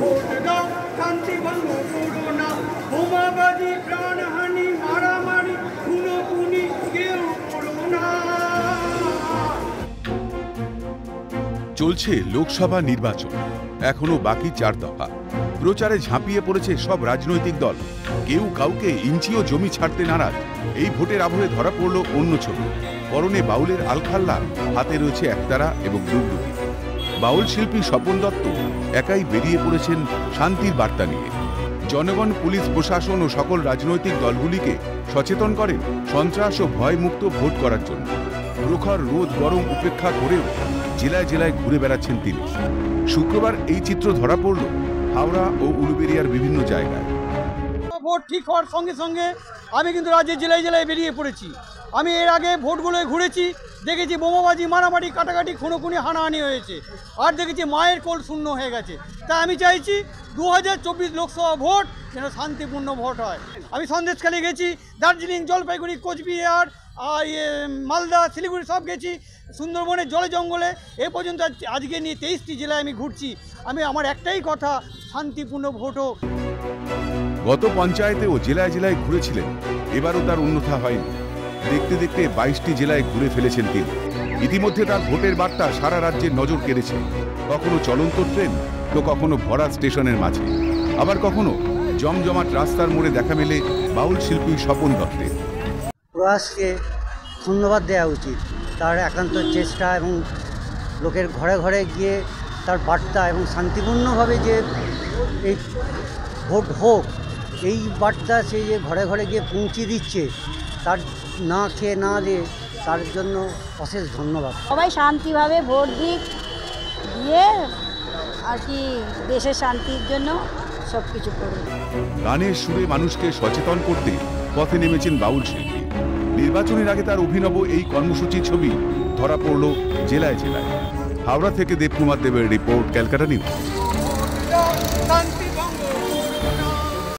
Vote দাও, শান্তি ভঙ্গ করো না, বোমাবাজি, প্রাণহানি, মারামারি, খুনোখুনি কেউ করো না। চলছে লোকসভা নির্বাচন, এখনো বাকি 4 দফা। প্রচারে ঝাঁপিয়ে পড়েছে সব রাজনৈতিক দল। কেউ কাউকে ইঞ্চিও জমি ছাড়তে নারাজ। এই ভোটের আবহে ধরা পড়ল অন্য ছবি। পরনে বাউলের আলখাল্লা, হাতে রয়েছে একতারা এবং দুর্গতি। বাউল শিল্পী স্বপন দত্ত একাই বেরিয়ে পড়েছেন শান্তির বার্তা নিয়ে। জনগণ, পুলিশ প্রশাসন ও সকল রাজনৈতিক দলগুলিকে সচেতন করেন সন্ত্রাস ও ভয়মুক্ত ভোট করার জন্য। প্রখর রোদ গরম উপেক্ষা করেও জেলায় জেলায় ঘুরে বেড়াচ্ছেন তিনি। শুক্রবার এই চিত্র ধরা পড়ল হাওড়া ও উলুবেড়িয়ার বিভিন্ন জায়গায়। ভোট ঠিক হওয়ার সঙ্গে সঙ্গে আমি কিন্তু রাজ্যের জেলায় জেলায় বেরিয়ে পড়েছি। আমি এর আগে ভোটগুলোয় ঘুরেছি, দেখেছি বোমাবাজি, মারামারি, কাটাকাটি, খুনোখুনি, হানাহানি হয়েছে, আর দেখেছি মায়ের কোল শূন্য হয়ে গেছে। তাই আমি চাইছি 2024 লোকসভা ভোট যেন শান্তিপূর্ণ ভোট হয়। আমি সন্দেশখালী গেছি, দার্জিলিং, জলপাইগুড়ি, কোচবিহার, মালদা, শিলিগুড়ি সব গেছি, সুন্দরবনের জলে জঙ্গলে। এ পর্যন্ত আজকে নিয়ে 23টি জেলায় আমি ঘুরছি। আমার একটাই কথা, শান্তিপূর্ণ ভোট হোক। গত পঞ্চায়েতে ও জেলায় জেলায় ঘুরেছিলেন, এবারও তার অন্যথা হয়নি। দেখতে দেখতে 22টি জেলায় ঘুরে ফেলেছেন তিনি। ইতিমধ্যে তার ভোটের বার্তা সারা রাজ্যের নজর কেড়েছে। কখনো চলন্ত ট্রেন, তো কখনো ভরা স্টেশনের মাঝে, আবার কখনো জমজমাট রাস্তার মোড়ে দেখা মেলে বাউল শিল্পী স্বপন দত্তের। প্রয়াসকে ধন্যবাদ দেওয়া উচিত, তার একান্ত চেষ্টা এবং লোকের ঘরে ঘরে গিয়ে তার বার্তা এবং শান্তিপূর্ণভাবে যে এই ভোট হোক, এই বার্তা সে যে ঘরে ঘরে গিয়ে পৌঁছে দিচ্ছে, তার না খেয়ে না দিয়ে তার জন্য অশেষ ধন্যবাদ। সবাই শান্তিভাবে ভোট দিয়ে আর কি দেশের শান্তির জন্য সব কিছু করবে। গানের সুরে মানুষকে সচেতন করতে পথে নেমেছেন বাউল শিল্পী। নির্বাচনের আগে তার অভিনব এই কর্মসূচির ছবি ধরা পড়ল জেলায় জেলায়। হাওড়া থেকে দেবকুমার দেবের রিপোর্ট, ক্যালকাটা নিউজ।